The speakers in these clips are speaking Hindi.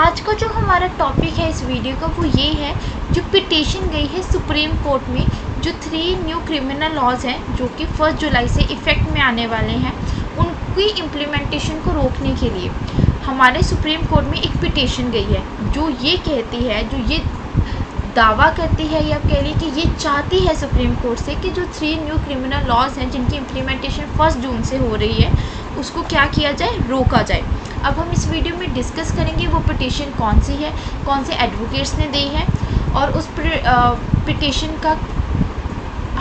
आज का जो हमारा टॉपिक है इस वीडियो का वो ये है, जो पिटीशन गई है सुप्रीम कोर्ट में, जो 3 न्यू क्रिमिनल लॉज हैं जो कि 1 जुलाई से इफ़ेक्ट में आने वाले हैं, उनकी इम्प्लीमेंटेशन को रोकने के लिए हमारे सुप्रीम कोर्ट में एक पिटीशन गई है जो ये कहती है, जो ये दावा करती है या कह ली कि ये चाहती है सुप्रीम कोर्ट से कि जो 3 न्यू क्रिमिनल लॉज हैं जिनकी इम्प्लीमेंटेशन 1 जून से हो रही है उसको क्या किया जाए, रोका जाए। अब हम इस वीडियो में डिस्कस करेंगे वो पिटीशन कौन सी है, कौन से एडवोकेट्स ने दी है और उस पिटीशन का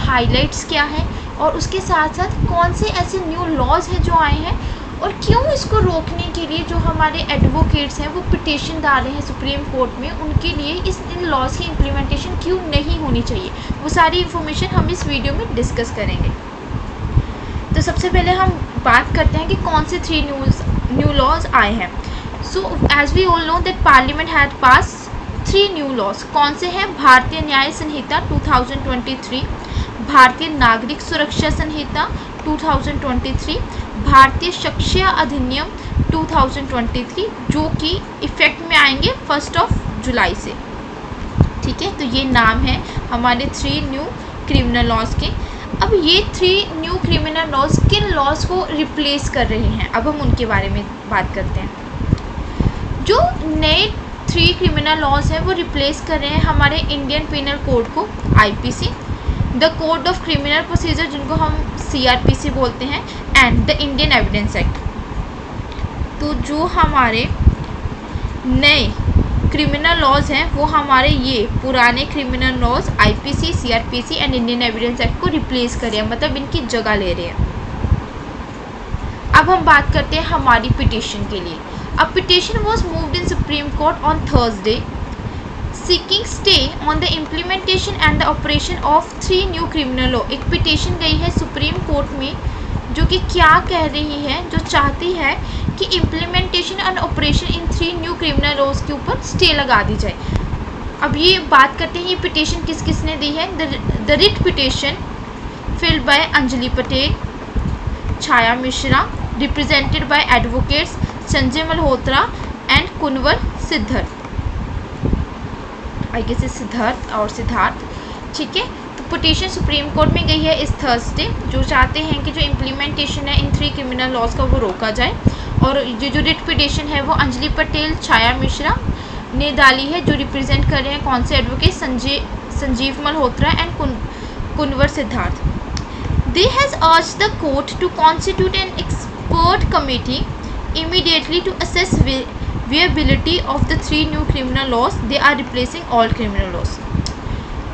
हाइलाइट्स क्या है और उसके साथ साथ कौन से ऐसे न्यू लॉज हैं जो आए हैं और क्यों इसको रोकने के लिए जो हमारे एडवोकेट्स हैं वो पिटीशन डाल रहे हैं सुप्रीम कोर्ट में, उनके लिए इन लॉज की इम्प्लीमेंटेशन क्यों नहीं होनी चाहिए, वो सारी इन्फॉर्मेशन हम इस वीडियो में डिस्कस करेंगे। तो सबसे पहले हम बात करते हैं कि कौन से 3 न्यू लॉज आए हैं। So as we all know that parliament had pass 3 new laws. कौन से हैं? भारतीय न्याय संहिता 2023, भारतीय नागरिक सुरक्षा संहिता 2023, भारतीय शिक्षा अधिनियम 2023, जो कि इफ़ेक्ट में आएंगे 1 जुलाई से। ठीक है, तो ये नाम है हमारे 3 न्यू क्रिमिनल लॉज के। अब ये 3 न्यू क्रिमिनल लॉज किन लॉज को रिप्लेस कर रहे हैं, अब हम उनके बारे में बात करते हैं। जो नए 3 क्रिमिनल लॉज हैं वो रिप्लेस कर रहे हैं हमारे इंडियन पिनल कोड को, IPC, the code of criminal procedure जिनको हम CRPC बोलते हैं, and the Indian evidence act. तो जो हमारे नए क्रिमिनल लॉज हैं वो हमारे ये पुराने criminal laws IPC, CRPC and Indian evidence act को रिप्लेस कर रहे हैं, मतलब इनकी जगह ले रहे हैं। अब हम बात करते हैं हमारी पिटीशन के लिए। अब petition was moved in supreme court on Thursday seeking stay on the implementation and the operation of 3 new criminal law. एक पिटीशन गई है सुप्रीम कोर्ट में जो कि क्या कह रही है, जो चाहती है कि implementation and operation in 3 new criminal laws के ऊपर स्टे लगा दी जाए। अब ये बात करते हैं ये पिटीशन किस किस ने दी है। The writ petition filed by Anjali Patel, Chhaya Mishra, represented by advocates Sanjay Malhotra and Kunwar Siddharth, I guess Siddharth और सिद्धार्थ। ठीक है, तो पिटीशन सुप्रीम कोर्ट में गई है इस थर्सडे, जो चाहते हैं कि जो इम्प्लीमेंटेशन है इन 3 क्रिमिनल लॉज का वो रोका जाए। और जो रिट पिटीशन है वो अंजलि पटेल, छाया मिश्रा ने डाली है, जो रिप्रेजेंट कर रहे हैं कौन से advocate, Sanjeev Malhotra and Kunwar Siddharth. They has urged the court to constitute an expert committee immediately to assess viability of the 3 new criminal laws. They are replacing all criminal laws.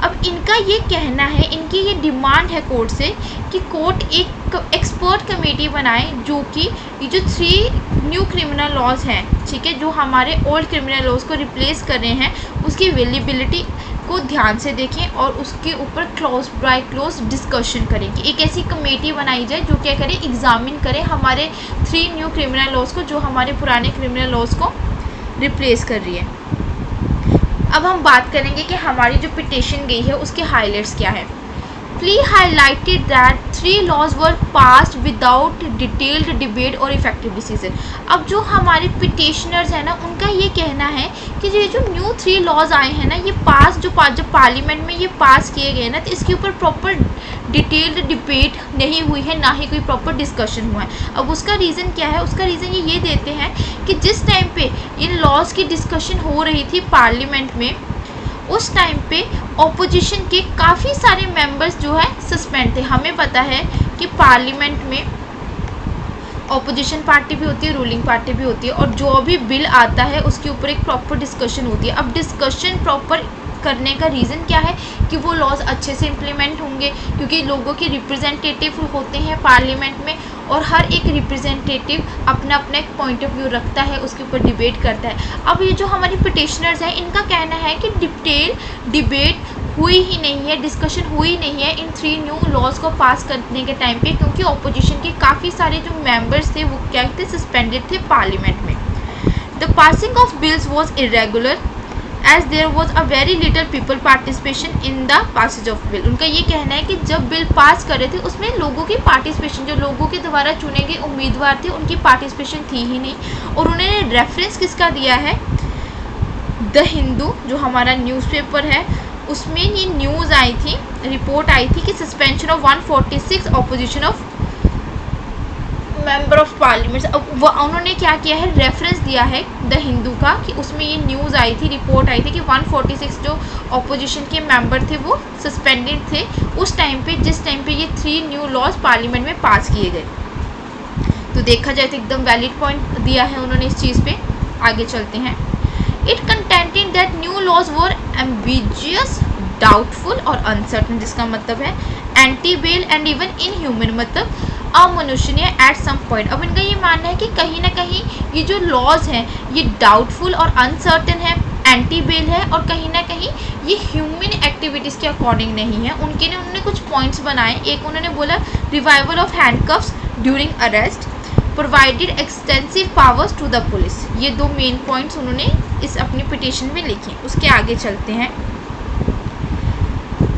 अब इनका ये कहना है, इनकी ये डिमांड है कोर्ट से कि कोर्ट एक एक्सपर्ट कमेटी बनाए जो कि ये जो 3 न्यू क्रिमिनल लॉज हैं, ठीक है, जो हमारे ओल्ड क्रिमिनल लॉज को रिप्लेस कर रहे हैं, उसकी वेलिबिलिटी को ध्यान से देखें और उसके ऊपर क्लोज बाय क्लोज डिस्कशन करेंगे। एक ऐसी कमेटी बनाई जाए जो क्या करे, एग्जामिन करे हमारे 3 न्यू क्रिमिनल लॉज को, जो हमारे पुराने क्रिमिनल लॉज को रिप्लेस कर रही है। अब हम बात करेंगे कि हमारी जो पिटीशन गई है उसके हाइलाइट्स क्या है। Plea highlighted that 3 laws were passed without detailed debate or effective decision. अब जो हमारे पिटिशनर्स हैं ना, उनका ये कहना है कि ये जो न्यू 3 लॉज आए हैं ना, ये जब पार्लियामेंट में ये पास किए गए ना, तो इसके ऊपर प्रॉपर डिटेल्ड डिबेट नहीं हुई है, ना ही कोई प्रॉपर डिस्कशन हुआ है। अब उसका रीज़न क्या है? उसका रीज़न ये देते हैं कि जिस टाइम पे इन लॉज की डिस्कशन हो रही थी पार्लियामेंट में, उस टाइम पे ऑपोजिशन के काफ़ी सारे मेंबर्स जो है सस्पेंड थे। हमें पता है कि पार्लियामेंट में ऑपोजिशन पार्टी भी होती है, रूलिंग पार्टी भी होती है, और जो भी बिल आता है उसके ऊपर एक प्रॉपर डिस्कशन होती है। अब डिस्कशन प्रॉपर करने का रीज़न क्या है कि वो लॉज अच्छे से इम्प्लीमेंट होंगे, क्योंकि लोगों के रिप्रेजेंटेटिव होते हैं पार्लियामेंट में और हर एक रिप्रेजेंटेटिव अपना अपना एक पॉइंट ऑफ व्यू रखता है, उसके ऊपर डिबेट करता है। अब ये जो हमारी पिटिशनर्स हैं, इनका कहना है कि डिटेल डिबेट हुई ही नहीं है, डिस्कशन हुई नहीं है इन 3 न्यू लॉज को पास करने के टाइम पे, क्योंकि ऑपोजिशन के काफ़ी सारे जो मेंबर्स थे वो क्या थे, सस्पेंडेड थे पार्लियामेंट में। The passing of bills was irregular as there was a very little people participation in the passage of bill. उनका ये कहना है कि जब बिल पास कर रहे थे उसमें लोगों की पार्टिसिपेशन, जो लोगों के द्वारा चुने गए उम्मीदवार थे, उनकी पार्टिसिपेशन थी ही नहीं। और उन्होंने रेफरेंस किसका दिया है, द हिंदू जो हमारा न्यूज़पेपर है उसमें ये न्यूज़ आई थी, रिपोर्ट आई थी कि suspension of 146 opposition of member of parliament. अब उन्होंने क्या किया है, रेफरेंस दिया है द हिंदू का कि उसमें ये न्यूज़ आई थी, रिपोर्ट आई थी कि 146 जो ऑपोजिशन के मेंबर थे वो सस्पेंडेड थे उस टाइम पे, जिस टाइम पे ये 3 न्यू लॉज पार्लियामेंट में पास किए गए। तो देखा जाए तो एकदम वैलिड पॉइंट दिया है उन्होंने इस चीज़ पे। आगे चलते हैं। It contended that new laws were ambiguous, doubtful और अनसर्टन, जिसका मतलब है anti bail and even inhuman, मतलब अमनुष्यनीय एट सम पॉइंट। अब इनका ये मानना है कि कहीं ना कहीं ये जो लॉज हैं ये डाउटफुल और अनसर्टन है, एंटी बेल है और कहीं ना कहीं ये ह्यूमन एक्टिविटीज़ के अकॉर्डिंग नहीं है। उन्होंने कुछ पॉइंट्स बनाए। एक उन्होंने बोला revival of handcuffs during arrest, provided extensive powers to the police. ये 2 मेन पॉइंट्स उन्होंने इस अपनी पिटीशन में लिखे। उसके आगे चलते हैं।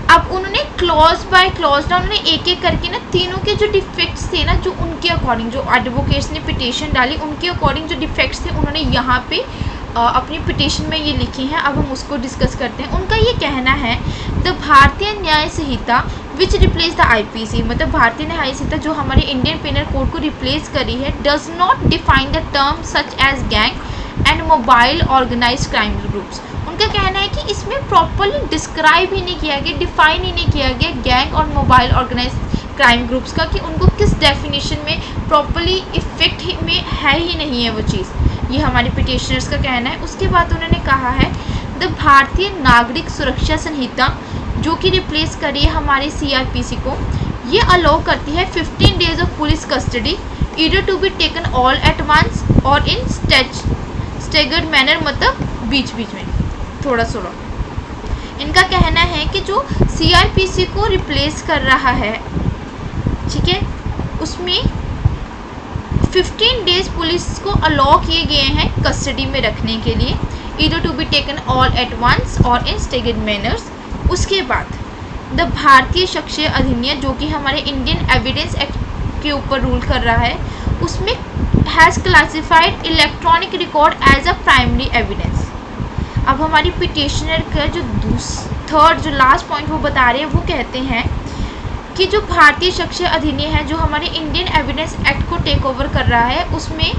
अब उन्होंने क्लॉज बाय क्लॉज ना उन्होंने एक एक करके ना तीनों के जो डिफेक्ट्स थे ना, जो उनके अकॉर्डिंग, जो एडवोकेट्स ने पिटीशन डाली उनके अकॉर्डिंग जो डिफेक्ट्स थे उन्होंने यहाँ पे अपनी पिटीशन में ये लिखे हैं। अब हम उसको डिस्कस करते हैं। उनका ये कहना है the Bharatiya Nyaya Sanhita which replace the IPC, मतलब भारतीय न्याय संहिता जो हमारे इंडियन पेनल कोड को रिप्लेस करी है, does not define the term such as gang and mobile organised crime groups. उनका कहना है कि इसमें प्रॉपरली डिस्क्राइब ही नहीं किया गया, डिफाइन ही नहीं किया गया गैंग और मोबाइल ऑर्गेनाइज्ड क्राइम ग्रुप्स का, कि उनको किस डेफिनेशन में प्रॉपरली इफेक्ट में है ही नहीं है वो चीज़। ये हमारे पिटिशनर्स का कहना है। उसके बाद उन्होंने कहा है द भारतीय नागरिक सुरक्षा संहिता जो कि रिप्लेस करी है हमारे CRPC को, ये अलाउ करती है 15 days of police custody either to be taken all at once or in staggered manner, मतलब बीच बीच में थोड़ा थोड़ा। इनका कहना है कि जो CRPC को रिप्लेस कर रहा है, ठीक है, उसमें 15 डेज पुलिस को अलाउ किए गए हैं कस्टडी में रखने के लिए, either to be taken all at once or in staggered manners. उसके बाद द भारतीय शख्सिय अधिनियम जो कि हमारे इंडियन एविडेंस एक्ट के ऊपर रूल कर रहा है, उसमें has classified electronic record as a primary evidence. अब हमारी पिटिशनर का जो थर्ड जो लास्ट पॉइंट वो बता रहे हैं, वो कहते हैं कि जो भारतीय शख्सिय अधिनियम है जो हमारे इंडियन एविडेंस एक्ट को टेक ओवर कर रहा है, उसमें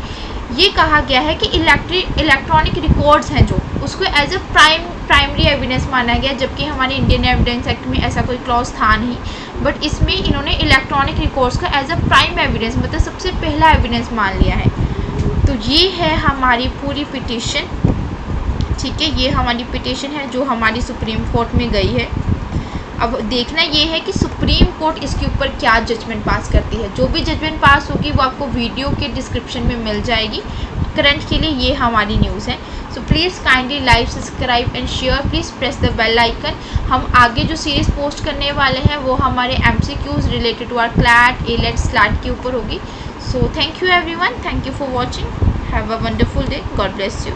ये कहा गया है कि इलेक्ट्रॉनिक रिकॉर्ड्स हैं जो उसको एज अ प्राइमरी एविडेंस माना गया, जबकि हमारे इंडियन एविडेंस एक्ट में ऐसा कोई क्लॉज था नहीं। बट इसमें इन्होंने इलेक्ट्रॉनिक रिकॉर्ड्स का एज अ प्राइम एविडेंस, मतलब सबसे पहला एविडेंस मान लिया है। तो ये है हमारी पूरी पिटिशन, ठीक है, ये हमारी पिटिशन है जो हमारी सुप्रीम कोर्ट में गई है। अब देखना ये है कि सुप्रीम कोर्ट इसके ऊपर क्या जजमेंट पास करती है। जो भी जजमेंट पास होगी वो आपको वीडियो के डिस्क्रिप्शन में मिल जाएगी। करंट के लिए ये हमारी न्यूज़ है। So please kindly like, subscribe and share, please press the bell icon. हम आगे जो सीरीज़ पोस्ट करने वाले हैं वो हमारे MCQs related to our CLAT, ALET, SLAT के ऊपर होगी। So thank you everyone, thank you for watching, have a wonderful day, God bless you.